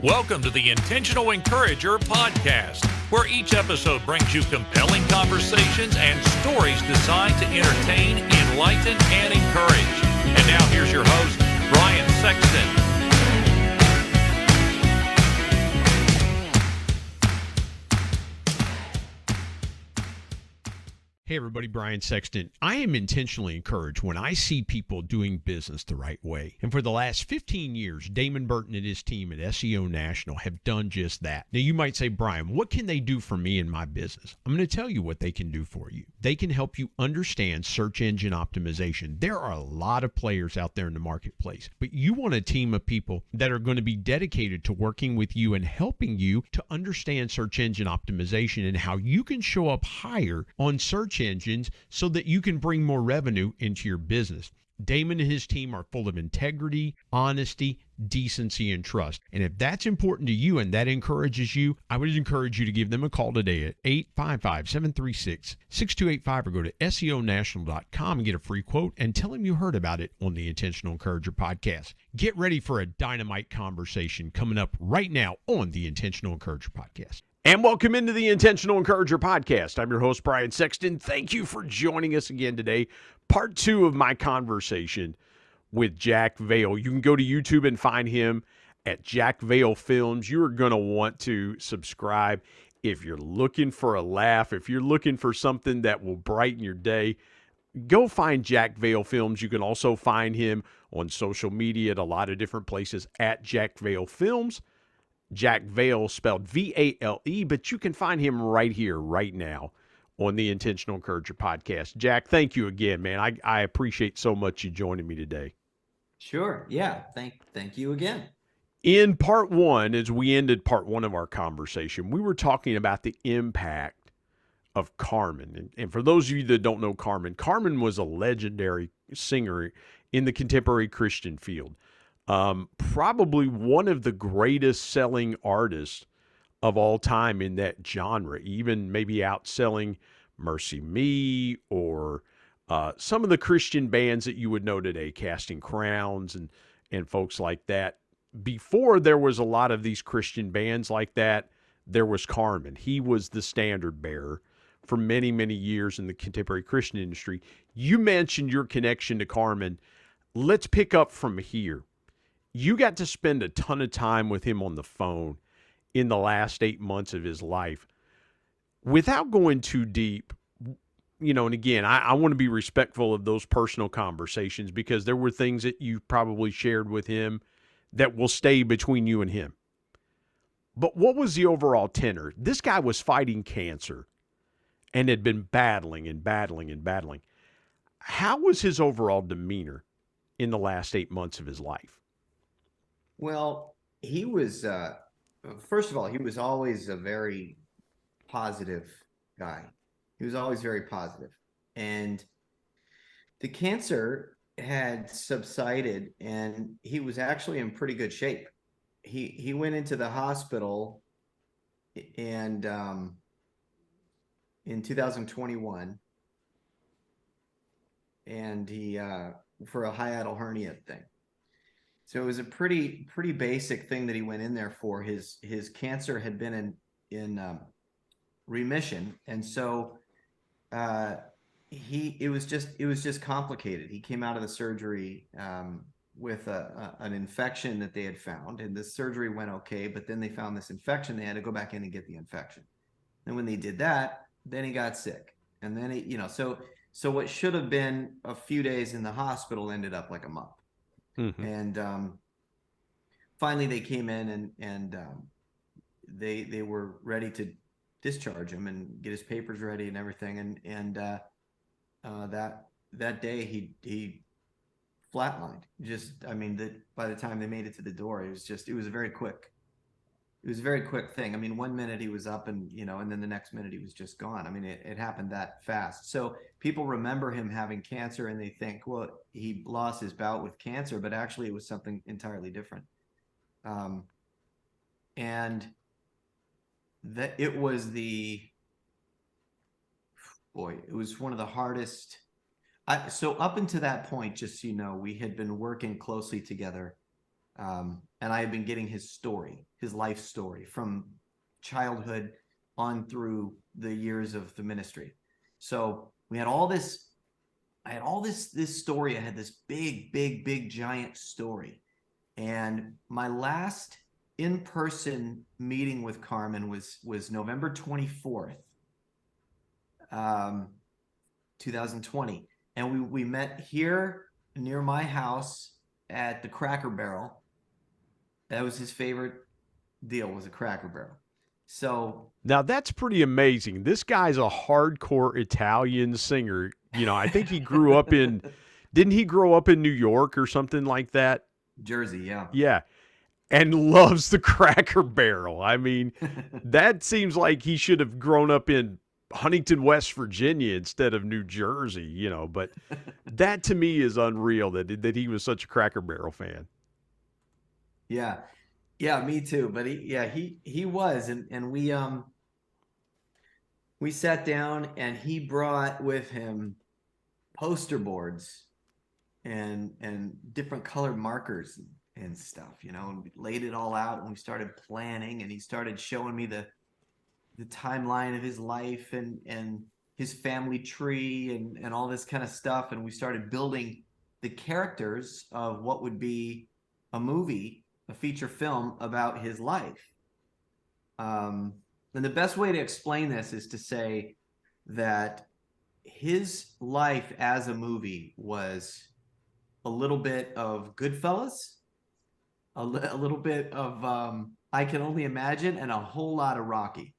Welcome to the Intentional Encourager podcast, where each episode brings you compelling conversations and stories designed to entertain, enlighten, and encourage. And now here's your host, Brian Sexton. Hey everybody, Brian Sexton. I am intentionally encouraged when I see people doing business the right way. And for the last 15 years, Damon Burton and his team at SEO National have done just that. Now you might say, Brian, what can they do for me in my business? I'm going to tell you what they can do for you. They can help you understand search engine optimization. There are a lot of players out there in the marketplace, but you want a team of people that are going to be dedicated to working with you and helping you to understand search engine optimization and how you can show up higher on search engines so that you can bring more revenue into your business. Damon and his team are full of integrity, honesty, decency, and trust. And if that's important to you and that encourages you, I would encourage you to give them a call today at 855-736-6285 or go to SEOnational.com and get a free quote and tell them you heard about it on the Intentional Encourager podcast. Get ready for a dynamite conversation coming up right now on the Intentional Encourager podcast. And welcome into the Intentional Encourager podcast. I'm your host, Brian Sexton. Thank you for joining us again today. Part 2 of my conversation with Jack Vale. You can go to YouTube and find him at Jack Vale Films. You are going to want to subscribe if you're looking for a laugh, if you're looking for something that will brighten your day. Go find Jack Vale Films. You can also find him on social media at a lot of different places at Jack Vale Films. Jack Vale spelled V-A-L-E, but you can find him right here, right now on the Intentional Encourager podcast. Jack, thank you again, man. I appreciate so much you joining me today. Sure. Yeah. Thank you again. In part 1, as we ended part 1 of our conversation, we were talking about the impact of Carmen. And for those of you that don't know Carmen was a legendary singer in the contemporary Christian field. Probably one of the greatest selling artists of all time in that genre, even maybe outselling Mercy Me or some of the Christian bands that you would know today, Casting Crowns and folks like that. Before there was a lot of these Christian bands like that, there was Carmen. He was the standard bearer for many, many years in the contemporary Christian industry. You mentioned your connection to Carmen. Let's pick up from here. You got to spend a ton of time with him on the phone in the last 8 months of his life. Without going too deep, and again, I want to be respectful of those personal conversations because there were things that you probably shared with him that will stay between you and him. But what was the overall tenor? This guy was fighting cancer and had been battling and battling and battling. How was his overall demeanor in the last 8 months of his life? Well, he was, first of all, he was always a very positive guy. He was always very positive. And the cancer had subsided and he was actually in pretty good shape. He went into the hospital and in 2021 and he for a hiatal hernia thing. So it was a pretty basic thing that he went in there for. His cancer had been in remission, and so it was just complicated. He came out of the surgery with an infection that they had found, and the surgery went okay. But then they found this infection. They had to go back in and get the infection. And when they did that, then he got sick, and then so what should have been a few days in the hospital ended up like a month. Mm-hmm. And finally they came in and they were ready to discharge him and get his papers ready and everything. And that day he flatlined. By the time they made it to the door, it was a very quick thing. I mean, 1 minute he was up and then the next minute he was just gone. I mean, it happened that fast. So people remember him having cancer and they think, well, he lost his bout with cancer, but actually it was something entirely different. And that it was it was one of the hardest. So up until that point, just we had been working closely together And I had been getting his story, his life story, from childhood on through the years of the ministry. So we had all this. I had all this story. I had this big giant story. And my last in-person meeting with Carmen was November 24th, um, 2020. And we met here near my house at the Cracker Barrel. That was his favorite deal, was a Cracker Barrel. So Now that's pretty amazing. This guy's a hardcore Italian singer. I think he grew up in, didn't he grow up in New York or something like that? Jersey, yeah. Yeah. And loves the Cracker Barrel. I mean, that seems like he should have grown up in Huntington, West Virginia instead of New Jersey, but that to me is unreal that he was such a Cracker Barrel fan. Yeah. Yeah, me too. But he was, and we sat down, and he brought with him poster boards and different colored markers and stuff, and we laid it all out, and we started planning, and he started showing me the timeline of his life and his family tree and all this kind of stuff. And we started building the characters of what would be a movie, a feature film about his life. And the best way to explain this is to say that his life as a movie was a little bit of Goodfellas, a little bit of I Can Only Imagine, and a whole lot of Rocky.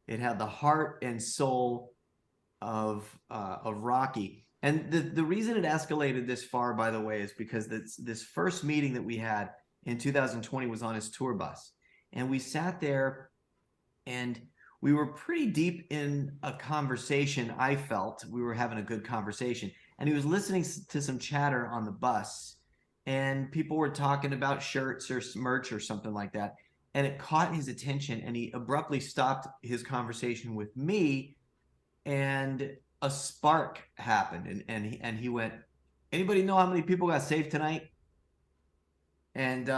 It had the heart and soul of Rocky. And the reason it escalated this far, by the way, is because this first meeting that we had in 2020 was on his tour bus. And we sat there, and we were pretty deep in a conversation. I felt we were having a good conversation. And he was listening to some chatter on the bus, and people were talking about shirts or merch or something like that. And it caught his attention, and he abruptly stopped his conversation with me, and a spark happened. And he went, "Anybody know how many people got saved tonight?" And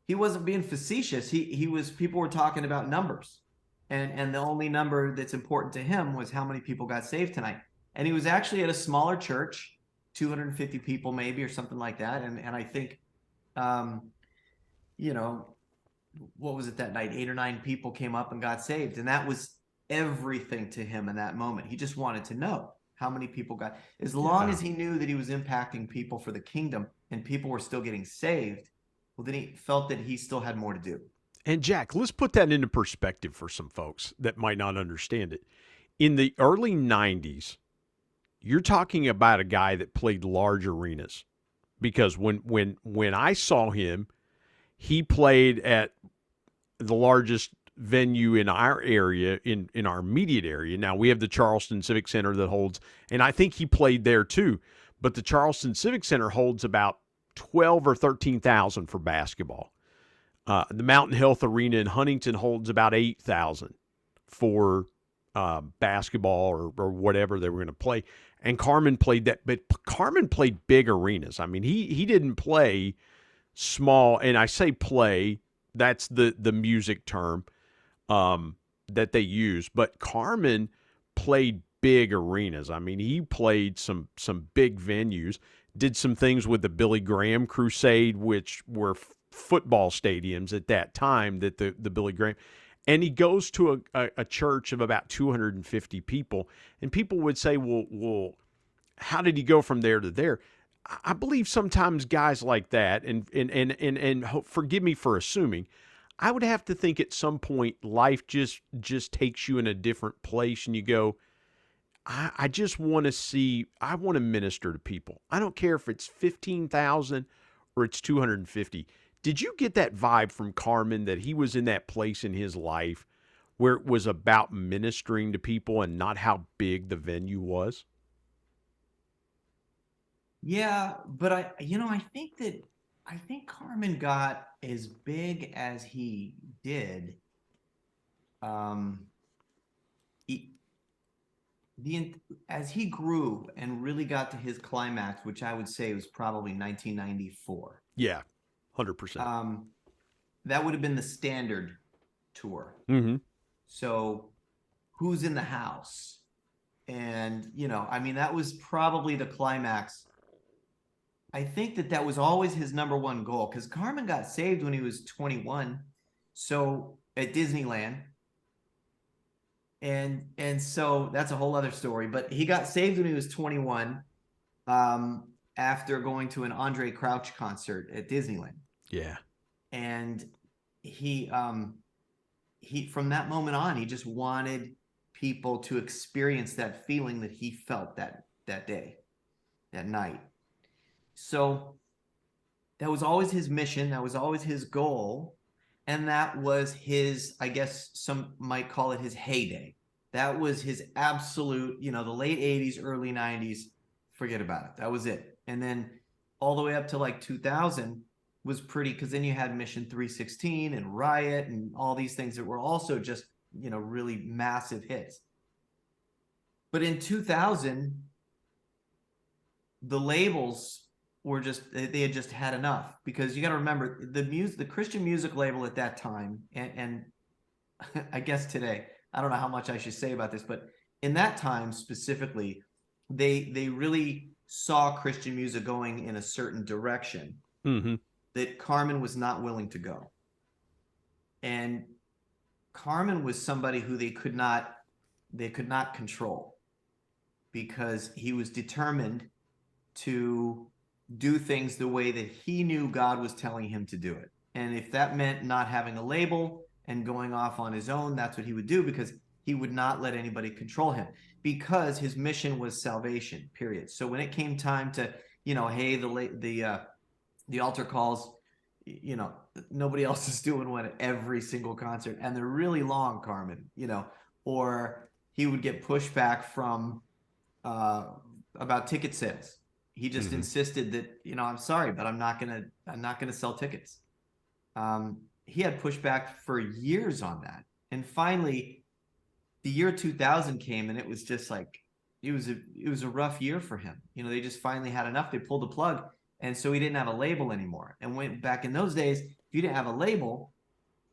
he wasn't being facetious. People were talking about numbers. And the only number that's important to him was how many people got saved tonight. And he was actually at a smaller church, 250 people maybe, or something like that. And I think, what was it that night? 8 or 9 people came up and got saved. And that was everything to him in that moment. He just wanted to know how many people got, as long as he knew that he was impacting people for the kingdom and people were still getting saved. Well, then he felt that he still had more to do. And Jack, let's put that into perspective for some folks that might not understand it. In the early 90s, you're talking about a guy that played large arenas, because when I saw him, he played at the largest venue in our area, in our immediate area. Now, we have the Charleston Civic Center that holds, and I think he played there too, but the Charleston Civic Center holds about 12 or 13,000 for basketball. The Mountain Health Arena in Huntington holds about 8,000 for basketball or whatever they were going to play. And Carmen played that, but Carmen played big arenas. I mean, he didn't play small, and I say play, that's the music term that they use. But Carmen played big arenas. I mean, he played some big venues, did some things with the Billy Graham Crusade, which were football stadiums at that time, that the Billy Graham, and he goes to a church of about 250 people, and people would say, well, how did he go from there to there? I believe sometimes guys like that, and forgive me for assuming, I would have to think at some point life just takes you in a different place, and you go, I just want to see, I want to minister to people. I don't care if it's 15,000 or it's 250. Did you get that vibe from Carmen, that he was in that place in his life where it was about ministering to people and not how big the venue was? Yeah, but I think Carmen got as big as he did. As he grew and really got to his climax, which I would say was probably 1994. Yeah. 100%. That would have been the standard tour. Mm-hmm. So who's in the house? And, I mean, that was probably the climax. I think that was always his number one goal, because Carmen got saved when he was 21. So at Disneyland. And so that's a whole other story, but he got saved when he was 21, after going to an Andre Crouch concert at Disneyland. Yeah. And he from that moment on, he just wanted people to experience that feeling that he felt that day, that night. So that was always his mission. That was always his goal. And that was his, I guess some might call it his heyday. That was his absolute, the late 80s, early 90s, forget about it. That was it. And then all the way up to like 2000 was pretty, because then you had Mission 316 and Riot and all these things that were also just, really massive hits. But in 2000, the labels were they had just had enough, because you got to remember the Christian music label at that time, and I guess today, I don't know how much I should say about this, but in that time specifically, they really saw Christian music going in a certain direction that Carmen was not willing to go. And Carmen was somebody who they could not control, because he was determined to do things the way that he knew God was telling him to do it. And if that meant not having a label and going off on his own, that's what he would do, because he would not let anybody control him, because his mission was salvation, period. So when it came time to, hey, the altar calls, nobody else is doing one at every single concert, and they're really long, Carmen, or he would get pushback from about ticket sales. He just insisted that, I'm sorry, but I'm not gonna sell tickets. He had pushback for years on that, and finally, the year 2000 came, and it was just like it was a rough year for him. They just finally had enough. They pulled the plug, and so he didn't have a label anymore. And when back in those days, if you didn't have a label,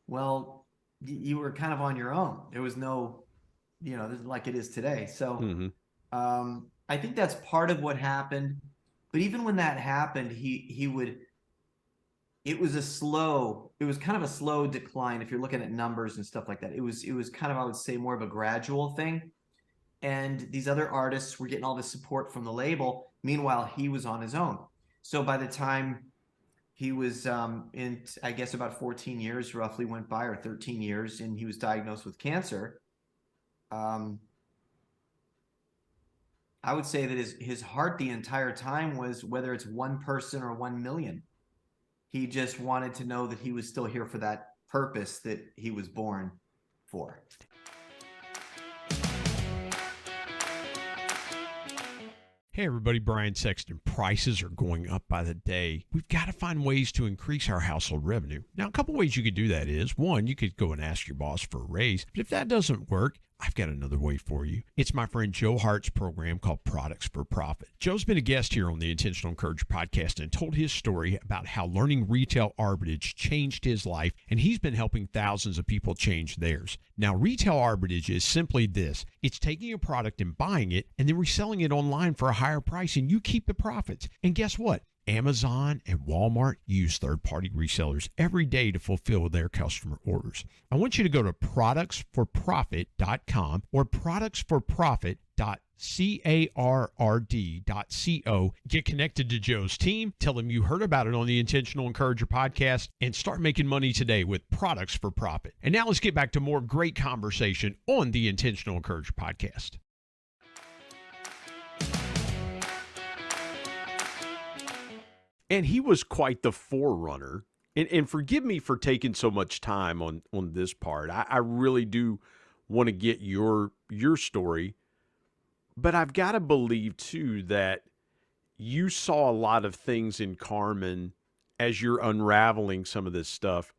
well, you were kind of on your own. There was no, like it is today. So I think that's part of what happened. But even when that happened, it was kind of a slow decline if you're looking at numbers and stuff like that. It was kind of, I would say, more of a gradual thing. And these other artists were getting all this support from the label. Meanwhile, he was on his own. So by the time he was in, I guess about 14 years roughly went by, or 13 years, and he was diagnosed with cancer. I would say that his heart the entire time was, whether it's one person or 1 million, he just wanted to know that he was still here for that purpose that he was born for. Hey everybody, Brian Sexton. Prices are going up by the day. We've got to find ways to increase our household revenue. Now, a couple ways you could do that is, one, you could go and ask your boss for a raise. But if that doesn't work, I've got another way for you. It's my friend Joe Hart's program called Products for Profit. Joe's been a guest here on the Intentional Encourager podcast and told his story about how learning retail arbitrage changed his life, and he's been helping thousands of people change theirs. Now, retail arbitrage is simply this. It's taking a product and buying it and then reselling it online for a higher price, and you keep the profits. And guess what? Amazon and Walmart use third-party resellers every day to fulfill their customer orders. I want you to go to productsforprofit.com or productsforprofit.carrd.co. Get connected to Joe's team, tell him you heard about it on the Intentional Encourager podcast, and start making money today with Products for Profit. And now let's get back to more great conversation on the Intentional Encourager podcast. And he was quite the forerunner. And forgive me for taking so much time on this part. I really do want to get your story. But I've got to believe, too, that you saw a lot of things in Carmen as you're unraveling some of this stuff.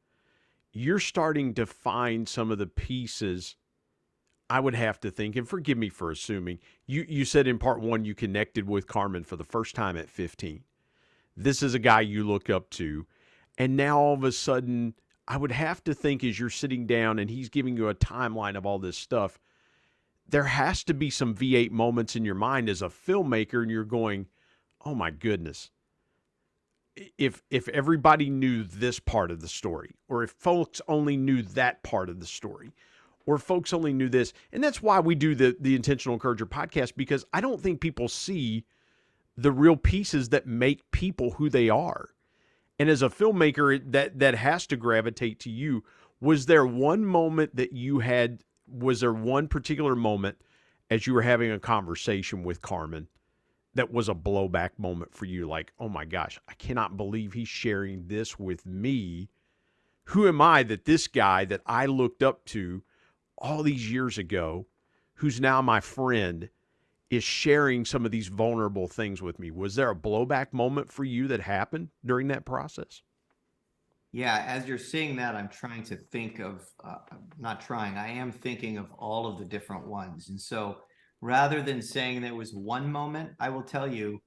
You're starting to find some of the pieces, I would have to think, and forgive me for assuming. You said in part one you connected with Carmen for the first time at 15. This is a guy you look up to. And now all of a sudden, I would have to think as you're sitting down and he's giving you a timeline of all this stuff, there has to be some V8 moments in your mind as a filmmaker, and you're going, oh my goodness. If everybody knew this part of the story, or if folks only knew that part of the story, or folks only knew this. And that's why we do the Intentional Encourager podcast, because I don't think people see the real pieces that make people who they are. And as a filmmaker, that has to gravitate to you. Was there one moment that you had, was there one particular moment as you were having a conversation with Carmen that was a blowback moment for you? Like, oh my gosh, I cannot believe he's sharing this with me. Who am I that this guy that I looked up to all these years ago, who's now my friend, is sharing some of these vulnerable things with me? Was there a blowback moment for you that happened during that process? Yeah, as you're saying that, I'm trying to think of, not trying, I am thinking of all of the different ones. And so rather than saying there was one moment, I will tell you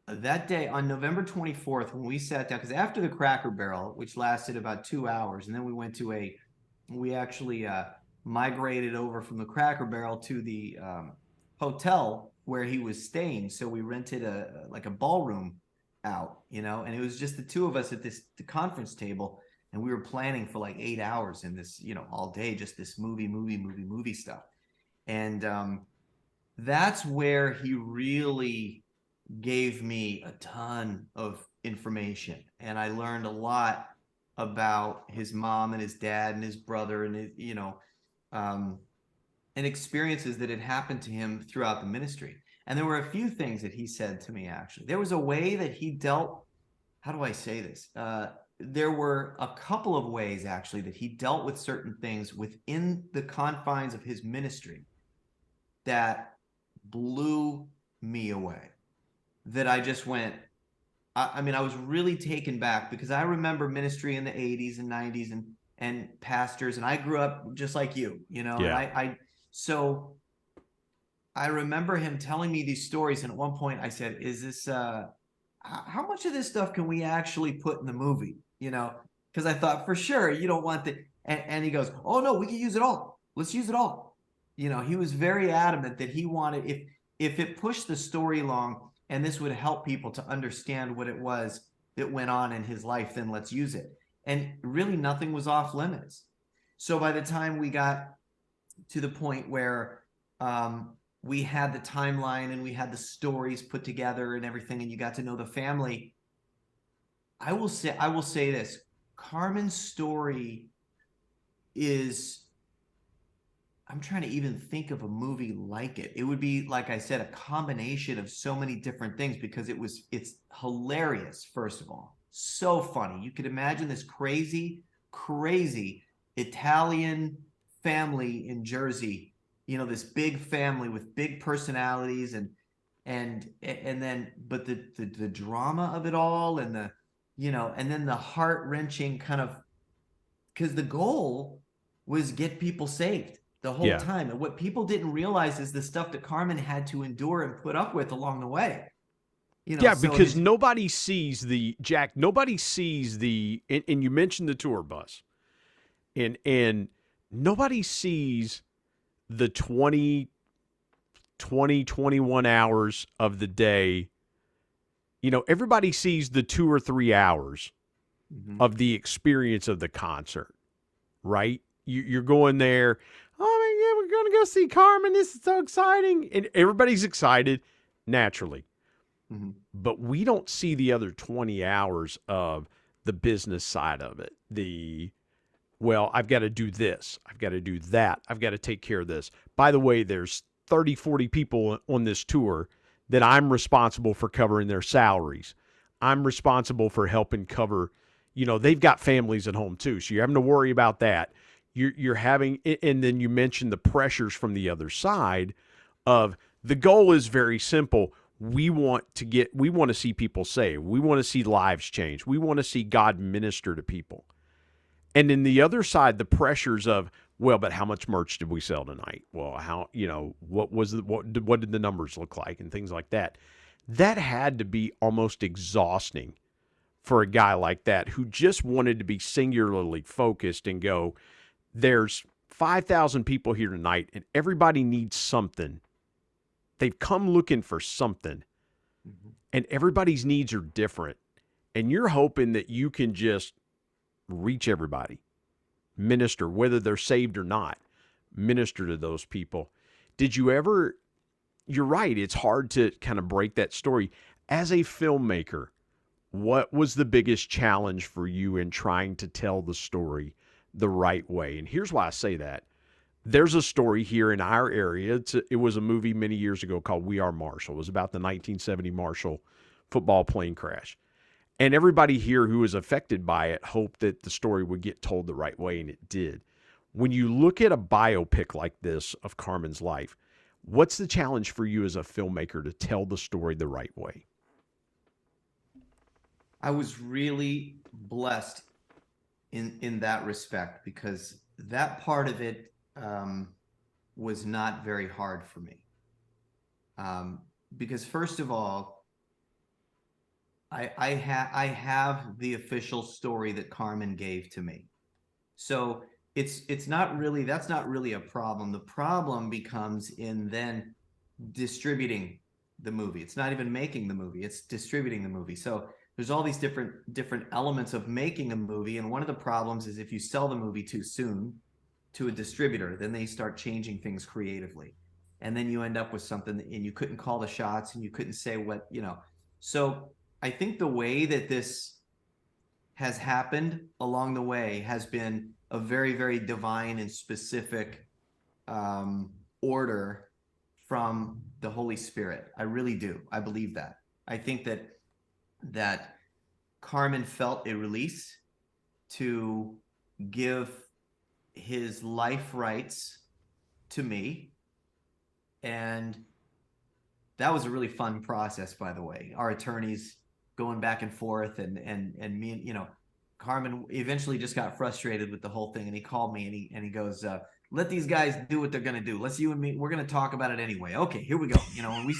that day on November 24th, when we sat down, because after the Cracker Barrel, which lasted about 2 hours, and then we went to we actually migrated over from the Cracker Barrel to the hotel where he was staying. So we rented a ballroom out, and it was just the two of us at the conference table, and we were planning for like 8 hours in this, all day, just this movie stuff. And that's where he really gave me a ton of information, and I learned a lot about his mom and his dad and his brother and his, and experiences that had happened to him throughout the ministry. And there were a few things that he said to me, actually. There was a way that he dealt, how do I say this? There were a couple of ways, actually, that he dealt with certain things within the confines of his ministry that blew me away. That I just went, I mean, I was really taken back, because I remember ministry in the 80s and 90s and pastors, and I grew up just like you, Yeah. and so I remember him telling me these stories. And at one point I said, is this, how much of this stuff can we actually put in the movie? Because I thought for sure you don't want and he goes, oh no, we can use it all. Let's use it all. He was very adamant that he wanted, if it pushed the story along, and this would help people to understand what it was that went on in his life, then let's use it. And really nothing was off limits. So by the time we got to the point where we had the timeline and we had the stories put together and everything, and you got to know the family, I will say this, Carmen's story is, I'm trying to even think of a movie like it. It would be, like I said, a combination of so many different things, because it's hilarious, first of all. So funny. You could imagine this crazy Italian family in Jersey, this big family with big personalities, and then, but the drama of it all, and and then the heart-wrenching kind of, because the goal was get people saved the whole time. And what people didn't realize is the stuff that Carmen had to endure and put up with along the way. Because nobody sees nobody sees and you mentioned the tour bus, and nobody sees the 21 hours of the day. Everybody sees the 2 or 3 hours of the experience of the concert, right? You're going there. Oh my God, we're going to go see Carmen. This is so exciting. And everybody's excited naturally. But we don't see the other 20 hours of the business side of it. Well, I've got to do this. I've got to do that. I've got to take care of this. By the way, there's 30, 40 people on this tour that I'm responsible for covering their salaries. I'm responsible for helping cover, they've got families at home too. So you're having to worry about that. You're having, and then you mentioned the pressures from the other side of, the goal is very simple. We want to see people saved. We want to see lives change. We want to see God minister to people. And then the other side, the pressures of, well, but how much merch did we sell tonight? Well, how, what did the numbers look like, and things like that. That had to be almost exhausting for a guy like that who just wanted to be singularly focused and go, there's 5,000 people here tonight and everybody needs something. They've come looking for something, and everybody's needs are different. And you're hoping that you can just reach everybody, minister, whether they're saved or not, minister to those people. Did you ever, you're right, it's hard to kind of break that story. As a filmmaker, what was the biggest challenge for you in trying to tell the story the right way? And here's why I say that. There's a story here in our area. It was a movie many years ago called We Are Marshall. It was about the 1970 Marshall football plane crash. And everybody here who was affected by it hoped that the story would get told the right way, and it did. When you look at a biopic like this of Carmen's life, what's the challenge for you as a filmmaker to tell the story the right way? I was really blessed in that respect, because that part of it was not very hard for me. Because first of all, I have the official story that Carmen gave to me. So it's not really, that's not really a problem. The problem becomes in then distributing the movie. It's not even making the movie, it's distributing the movie. So there's all these different elements of making a movie, and one of the problems is if you sell the movie too soon to a distributor, then they start changing things creatively, and then you end up with something and you couldn't call the shots and you couldn't say what, you know. So I think the way that this has happened along the way has been a very, very divine and specific order from the Holy Spirit. I really do. I believe that. I think that Carmen felt a release to give his life rights to me. And that was a really fun process, by the way. Our attorneys going back and forth, and me, you know, Carmen eventually just got frustrated with the whole thing, and he called me and he goes, let these guys do what they're going to do. Let's, you and me, we're going to talk about it anyway. Okay, here we go. You know, and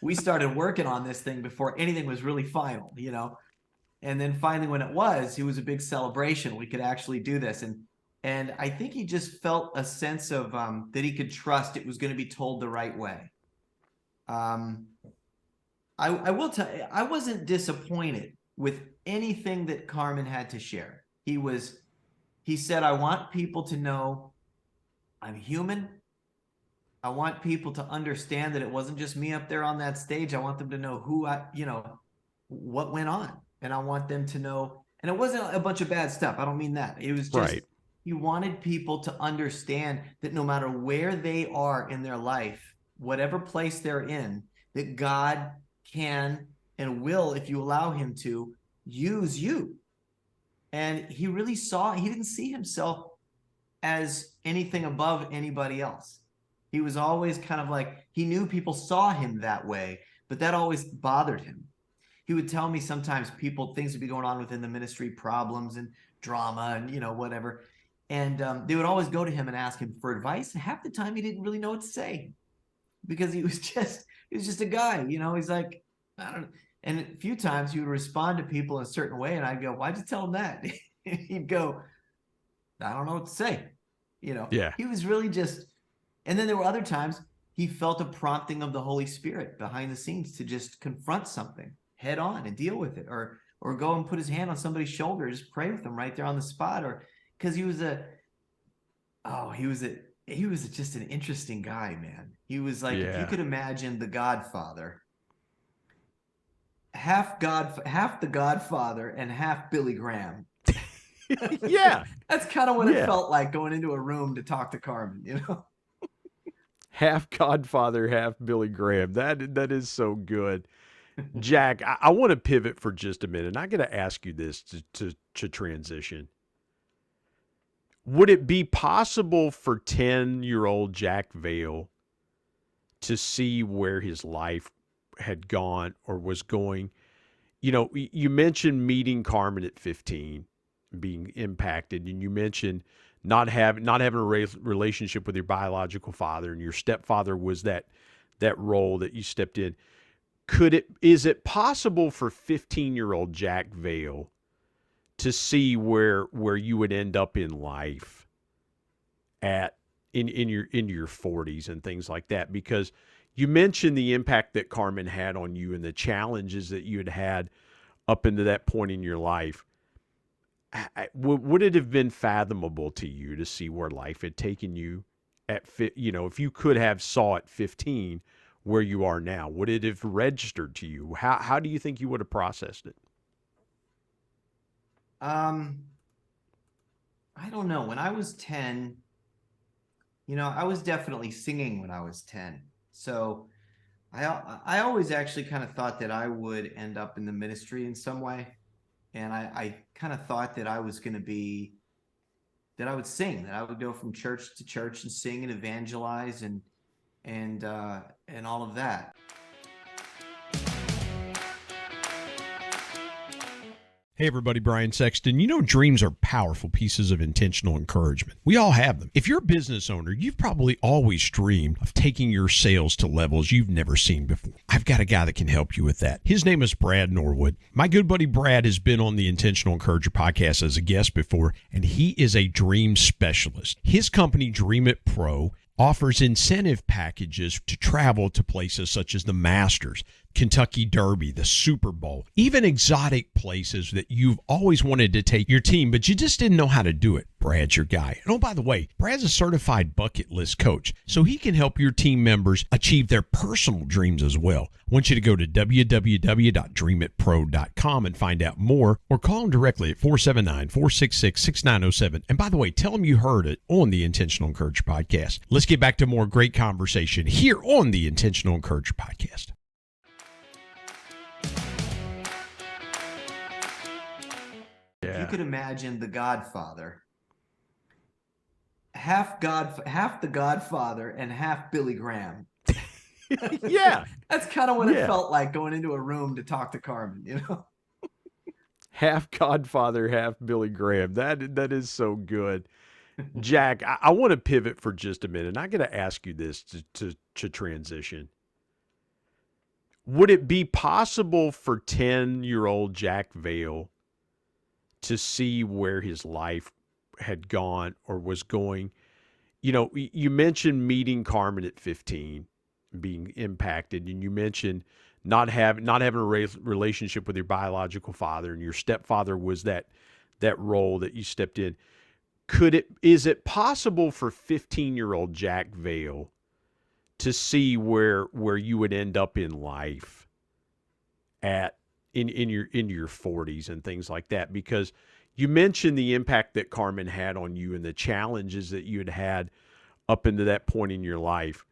we started working on this thing before anything was really final, you know. And then finally, when it was a big celebration. We could actually do this. And I think he just felt a sense of that he could trust it was going to be told the right way. I will tell you, I wasn't disappointed with anything that Carmen had to share. He said, I want people to know I'm human. I want people to understand that it wasn't just me up there on that stage. I want them to know what went on. And I want them to know, and it wasn't a bunch of bad stuff. I don't mean that. It was just, right. He wanted people to understand that no matter where they are in their life, whatever place they're in, that God can and will, if you allow him to, use you. And he really he didn't see himself as anything above anybody else. He was always kind of like, he knew people saw him that way, but that always bothered him. He would tell me sometimes things would be going on within the ministry, problems and drama and, you know, whatever. And they would always go to him and ask him for advice. And half the time he didn't really know what to say, because he was just a guy, you know. He's like, I don't know. And a few times he would respond to people in a certain way, and I'd go, why'd you tell him that? He'd go, I don't know what to say. You know, yeah. He was really just, and then there were other times he felt a prompting of the Holy Spirit behind the scenes to just confront something head on and deal with it, or go and put his hand on somebody's shoulder, just pray with them right there on the spot, or because he was just an interesting guy, man. He was like, if you could imagine the Godfather, half the Godfather and half Billy Graham. Yeah. That's kind of what it felt like going into a room to talk to Carmen, you know. Half Godfather, half Billy Graham. That is so good. Jack, I want to pivot for just a minute. I'm going to ask you this to transition. Would it be possible for 10-year-old Jack Vale to see where his life had gone or was going? You know, you mentioned meeting Carmen at 15, being impacted, and you mentioned not having a relationship with your biological father, and your stepfather was that role that you stepped in. is it possible for 15-year-old Jack Vale to see where you would end up in life at in your 40s and things like that? Because you mentioned the impact that Carmen had on you and the challenges that you had up into that point in your life. Would it have been fathomable to you to see where life had taken you at, if you could have saw at 15 where you are now? Would it have registered to you? How do you think you would have processed it? I don't know. When I was 10, I was definitely singing when I was 10. So I always actually kind of thought that I would end up in the ministry in some way. And I kind of thought that I was going to be, that I would sing, that I would go from church to church and sing and evangelize and all of that. Hey everybody, Brian Sexton. You know, dreams are powerful pieces of intentional encouragement. We all have them. If you're a business owner, you've probably always dreamed of taking your sales to levels you've never seen before. I've got a guy that can help you with that. His name is Brad Norwood. My good buddy Brad has been on the Intentional Encourager podcast as a guest before, and he is a dream specialist. His company, Dream It Pro, offers incentive packages to travel to places such as the Masters, Kentucky Derby, the Super Bowl, even exotic places that you've always wanted to take your team, but you just didn't know how to do it. Brad's your guy. And oh, by the way, Brad's a certified bucket list coach, so he can help your team members achieve their personal dreams as well. I want you to go to www.dreamitpro.com and find out more, or call him directly at 479-466-6907. And by the way, tell him you heard it on the Intentional Encourager podcast. Let's get back to more great conversation here on the Intentional Encourager podcast. If you could imagine the Godfather, half the Godfather and half Billy Graham. Yeah. That's kind of what it felt like going into a room to talk to Carmen, Half Godfather, half Billy Graham. That is so good. Jack, I want to pivot for just a minute. I'm going to ask you this to transition. Would it be possible for 10-year-old Jack Vale to see where his life had gone or was going? You mentioned meeting Carmen at 15, being impacted, and you mentioned not having a relationship with your biological father, and your stepfather was that role that you stepped in. Is it possible for 15-year-old Jack Vale to see where you would end up in life at in your 40s and things like that? Because you mentioned the impact that Carmen had on you and the challenges that you had up into that point in your life.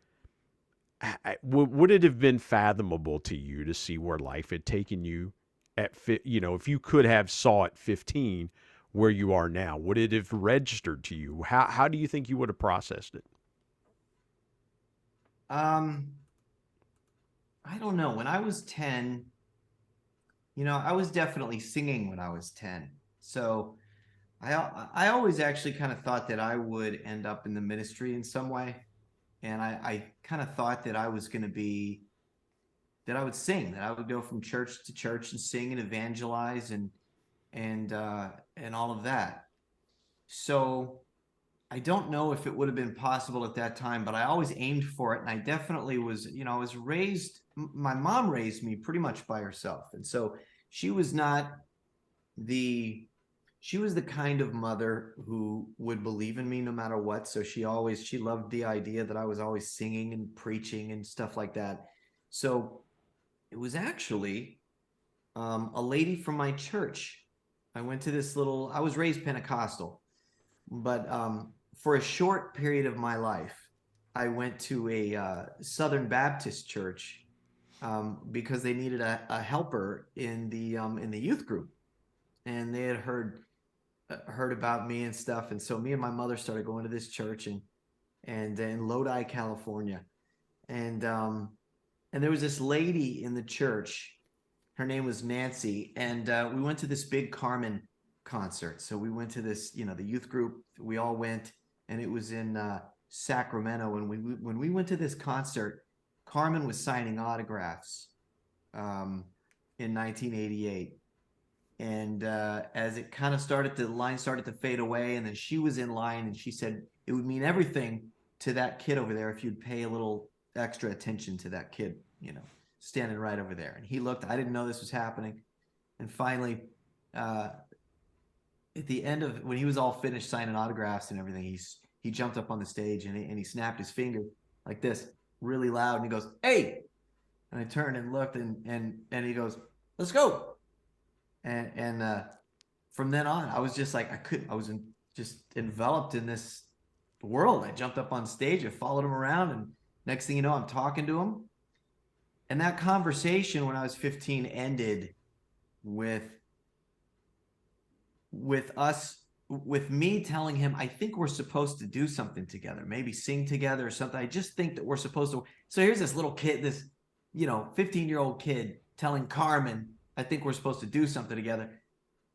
Would it have been fathomable to you to see where life had taken you at, if you could have saw at 15 where you are now? Would it have registered to you? How do you think you would have processed it? I don't know. When I was 10, I was definitely singing when I was 10. So I always actually kind of thought that I would end up in the ministry in some way. And I kind of thought that I was going to be, that I would sing, that I would go from church to church and sing and evangelize and all of that. So I don't know if it would have been possible at that time, but I always aimed for it. And I definitely was, I was raised, my mom raised me pretty much by herself. And so she was the kind of mother who would believe in me no matter what. So she loved the idea that I was always singing and preaching and stuff like that. So it was actually a lady from my church. I went to I was raised Pentecostal, but for a short period of my life, I went to a Southern Baptist church because they needed a helper in the youth group, and they had heard about me and stuff. And so me and my mother started going to this church and in Lodi, California. And there was this lady in the church. Her name was Nancy. And we went to this big Carmen concert. So we went to this, the youth group, we all went, and it was in Sacramento. And when we went to this concert, Carmen was signing autographs in 1988. And as it kind of the line started to fade away, and then she was in line, and she said it would mean everything to that kid over there if you'd pay a little extra attention to that kid, standing right over there. And he looked, I didn't know this was happening. And finally, at the end of when he was all finished signing autographs and everything, he jumped up on the stage and he snapped his finger like this really loud, and he goes, "Hey!" And I turned and looked, and he goes, "Let's go." And from then on, I was just like, I was just enveloped in this world. I jumped up on stage, I followed him around, and next thing you know, I'm talking to him. And that conversation when I was 15 ended with me telling him, I think we're supposed to do something together, maybe sing together or something. I just think that we're supposed to. So here's this little kid, this 15-year-old kid telling Carmen, I think we're supposed to do something together.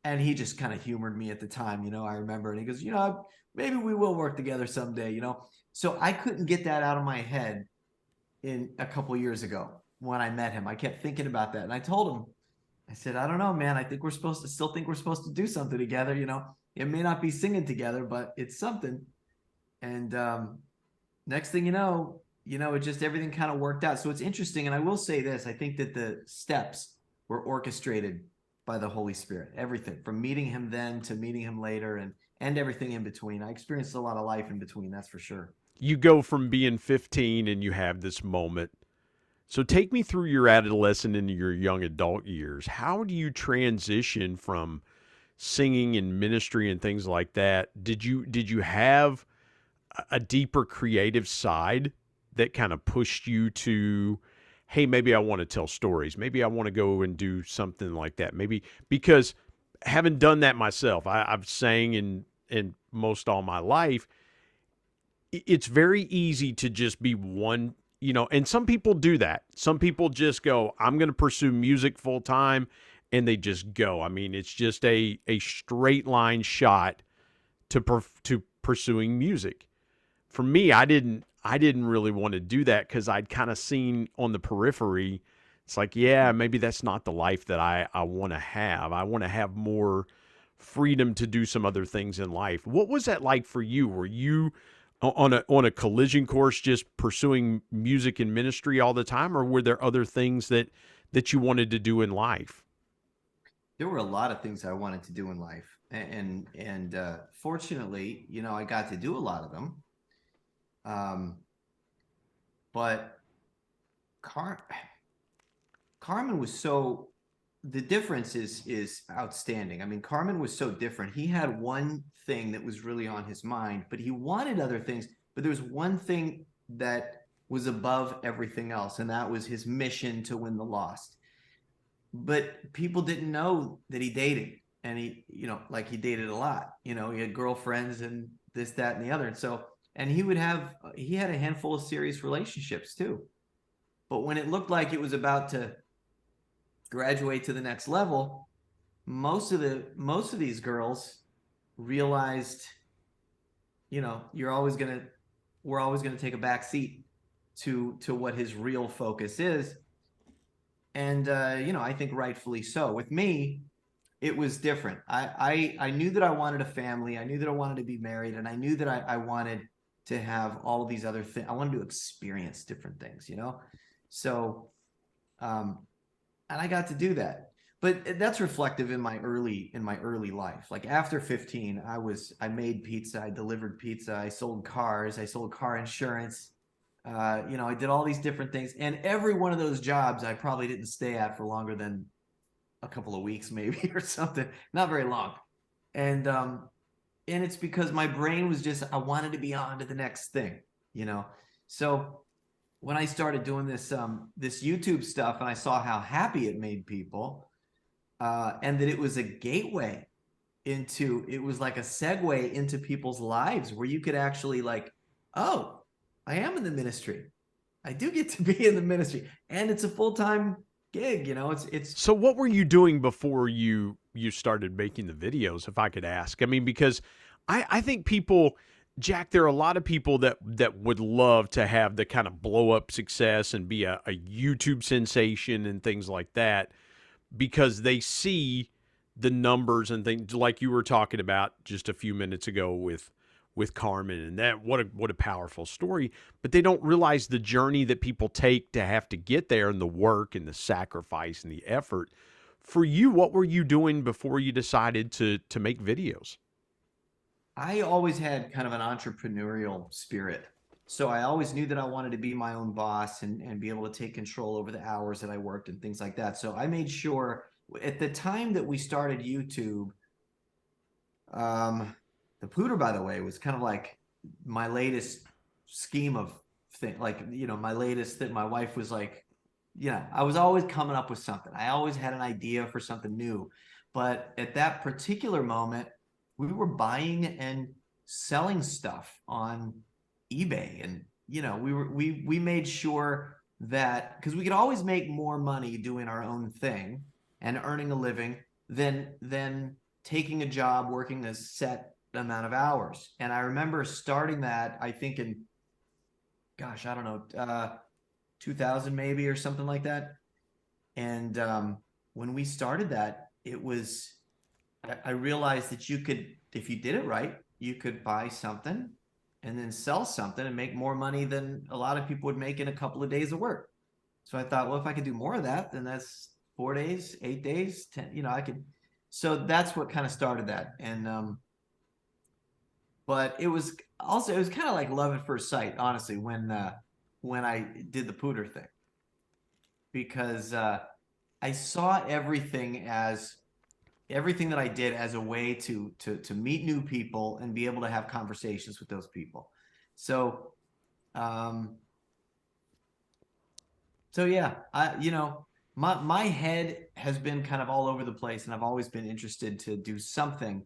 And he just kind of humored me at the time, I remember. And he goes, maybe we will work together someday, So I couldn't get that out of my head in a couple of years ago when I met him. I kept thinking about that. And I told him, I said, I don't know, man. I think still think we're supposed to do something together. It may not be singing together, but it's something. And next thing you know, it just everything kind of worked out. So it's interesting. And I will say this, I think that the steps were orchestrated by the Holy Spirit. Everything from meeting him then to meeting him later and everything in between. I experienced a lot of life in between, that's for sure. You go from being 15 and you have this moment. So take me through your adolescent into your young adult years. How do you transition from singing and ministry and things like that? Did you have a deeper creative side that kind of pushed you to, hey, maybe I want to tell stories. Maybe I want to go and do something like that. Maybe because having done that myself, I've sang in most all my life. It's very easy to just be one, and some people do that. Some people just go, I'm going to pursue music full time, and they just go. I mean, it's just a straight line shot to pursuing music. For me, I didn't really want to do that because I'd kind of seen on the periphery, it's like, yeah, maybe that's not the life that I want to have. I want to have more freedom to do some other things in life. What was that like for you? Were you on a collision course just pursuing music and ministry all the time, or were there other things that you wanted to do in life? There were a lot of things I wanted to do in life, and fortunately, I got to do a lot of them. But Carmen was so, the difference is outstanding. I mean, Carmen was so different. He had one thing that was really on his mind, but he wanted other things. But there was one thing that was above everything else, and that was his mission to win the lost. But people didn't know that he dated, and he dated a lot. He had girlfriends and this, that, and the other. And so, and he had a handful of serious relationships too. But when it looked like it was about to graduate to the next level, most of these girls realized, we're always going to take a back seat to what his real focus is. And I think rightfully so. With me, it was different. I knew that I wanted a family. I knew that I wanted to be married, and I knew that I wanted to have all of these other things. I wanted to experience different things, So, and I got to do that. But that's reflective in my early life. Like after 15, I made pizza, I delivered pizza, I sold cars, I sold car insurance. I did all these different things, and every one of those jobs I probably didn't stay at for longer than a couple of weeks, maybe, or something. Not very long. And it's because my brain was just, I wanted to be on to the next thing, So when I started doing this YouTube stuff, and I saw how happy it made people, and that it was a gateway it was like a segue into people's lives where you could actually oh, I am in the ministry. I do get to be in the ministry, and it's a full-time gig, it's. So what were you doing before you started making the videos, if I could ask? I mean, because I think people, Jack, there are a lot of people that would love to have the kind of blow up success and be a YouTube sensation and things like that because they see the numbers and things like you were talking about just a few minutes ago with Carmen, and that what a powerful story. But they don't realize the journey that people take to have to get there, and the work and the sacrifice and the effort. For you, what were you doing before you decided to make videos? I always had kind of an entrepreneurial spirit. So I always knew that I wanted to be my own boss and be able to take control over the hours that I worked and things like that. So I made sure at the time that we started YouTube, the Pooter, by the way, was kind of like my latest scheme of thing. Like, my latest that my wife was like, I was always coming up with something. I always had an idea for something new. But at that particular moment, we were buying and selling stuff on eBay, and we made sure that, because we could always make more money doing our own thing and earning a living than taking a job working a set amount of hours. And I remember starting that, I think in, gosh, I don't know, 2000 maybe or something like that. And when we started that, I realized that you could, if you did it right, you could buy something and then sell something and make more money than a lot of people would make in a couple of days of work. So I thought, well, if I could do more of that, then that's 4 days, 8 days, 10, I could. So that's what kind of started that. And but it was kind of like love at first sight, honestly, when I did the Pooter thing, because I saw everything that I did as a way to meet new people and be able to have conversations with those people. So, yeah, my head has been kind of all over the place, and I've always been interested to do something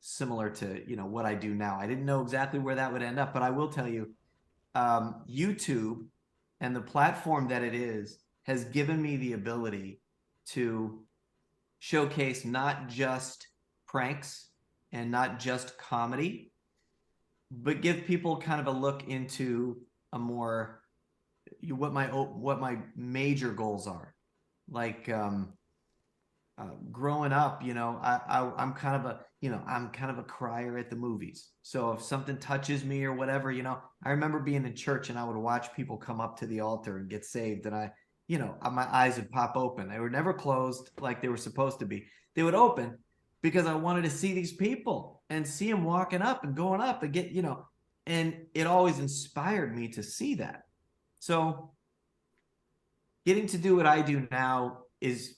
similar to, what I do now. I didn't know exactly where that would end up, but I will tell you, YouTube and the platform that it is has given me the ability to showcase not just pranks and not just comedy, but give people kind of a look into a more what my major goals are. Like growing up, I'm kind of a crier at the movies. So if something touches me or whatever, I remember being in church and I would watch people come up to the altar and get saved, and my eyes would pop open. They were never closed like they were supposed to be. They would open because I wanted to see these people and see them walking up and going up and get, and it always inspired me to see that. So getting to do what I do now is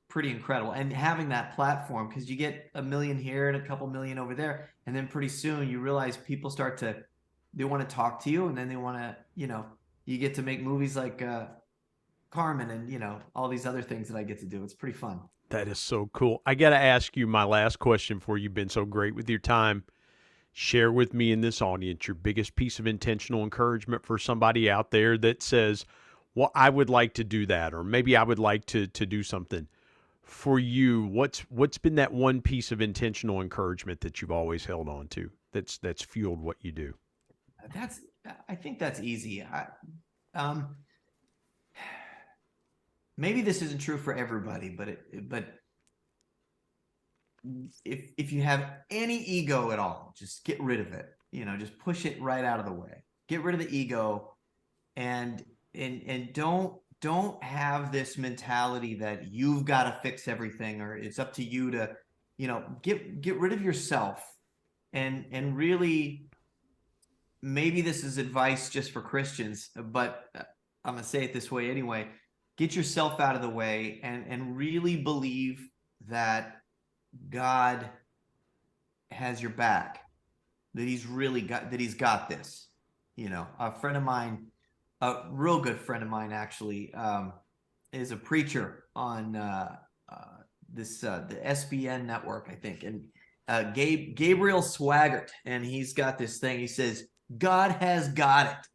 pretty incredible. And having that platform, because you get 1 million here and a couple million over there, and then pretty soon you realize people they want to talk to you, and then they want to, you get to make movies like Carmen and all these other things that I get to do. It's pretty fun. That is so cool. I got to ask you my last question for you. You've been so great with your time. Share with me in this audience your biggest piece of intentional encouragement for somebody out there that says, well, I would like to do that, or maybe I would like to do something. For you, what's been that one piece of intentional encouragement that you've always held on to that's fueled what you do? I think that's easy. Maybe this isn't true for everybody, but if you have any ego at all, just get rid of it. Just push it right out of the way. Get rid of the ego, and don't have this mentality that you've got to fix everything, or it's up to you to, get rid of yourself, and really, maybe this is advice just for Christians, but I'm going to say it this way anyway. Get yourself out of the way and really believe that God has your back, that he's got this. A friend of mine, a real good friend of mine actually, is a preacher on the SBN network, I think, and Gabriel Swaggart, and he's got this thing. He says, God has got it.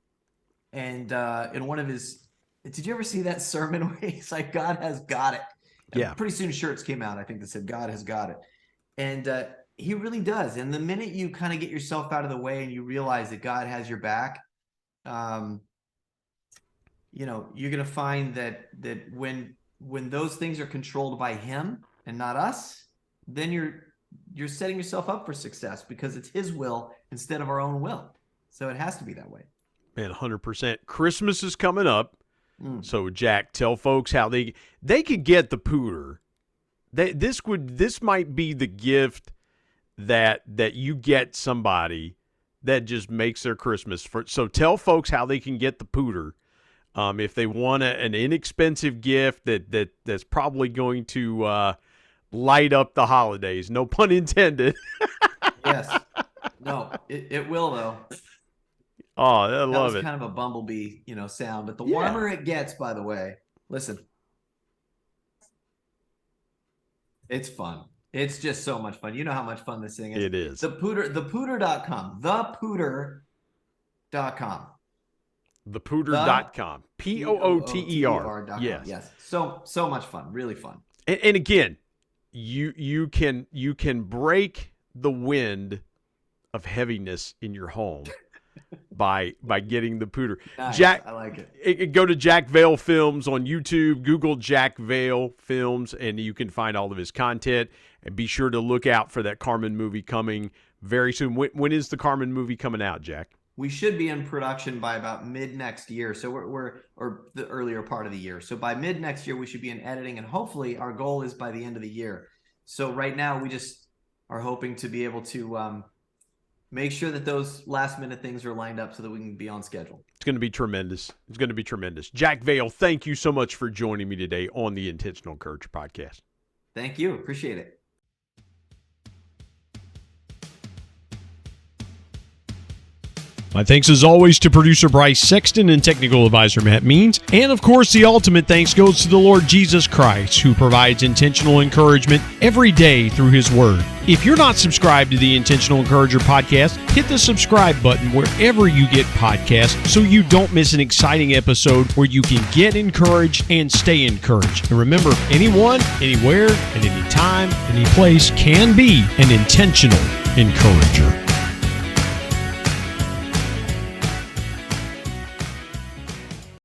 And in one of his, did you ever see that sermon where he's like, God has got it? Yeah. And pretty soon shirts came out, I think, that said God has got it. And He really does. And the minute you kind of get yourself out of the way and you realize that God has your back, you know, you're going to find that when those things are controlled by him and not us, then you're setting yourself up for success because it's his will instead of our own will. So it has to be that way. Man, 100%. Christmas is coming up. So Jack, tell folks how they could get the Pooter. This might be the gift that you get somebody that just makes their Christmas. So tell folks how they can get the Pooter. If they want an inexpensive gift that's probably going to light up the holidays. No pun intended. Yes. No, it will though. Oh, I love it. That was kind of a bumblebee, sound. But the warmer it gets, by the way, listen, it's fun. It's just so much fun. You know how much fun this thing is. It is. Thepooter.com. Thepooter.com. Thepooter.com. Pooter. Yes. So much fun. Really fun. And again, you can break the wind of heaviness in your home by getting the Pooter. Nice. Jack, I like it. Go to Jack Vale Films on YouTube. Google Jack Vale Films, and you can find all of his content. And be sure to look out for that Carmen movie coming very soon. When is the Carmen movie coming out, Jack? We should be in production by about mid next year. So or the earlier part of the year. So by mid next year, we should be in editing, and hopefully our goal is by the end of the year. So right now we just are hoping to be able to make sure that those last minute things are lined up so that we can be on schedule. It's going to be tremendous. It's going to be tremendous. Jack Vale, thank you so much for joining me today on the Intentional Encourager podcast. Thank you. Appreciate it. My thanks as always to producer Bryce Sexton and technical advisor Matt Means. And of course, the ultimate thanks goes to the Lord Jesus Christ, who provides intentional encouragement every day through his word. If you're not subscribed to the Intentional Encourager podcast, hit the subscribe button wherever you get podcasts so you don't miss an exciting episode where you can get encouraged and stay encouraged. And remember, anyone, anywhere, at any time, any place can be an intentional encourager.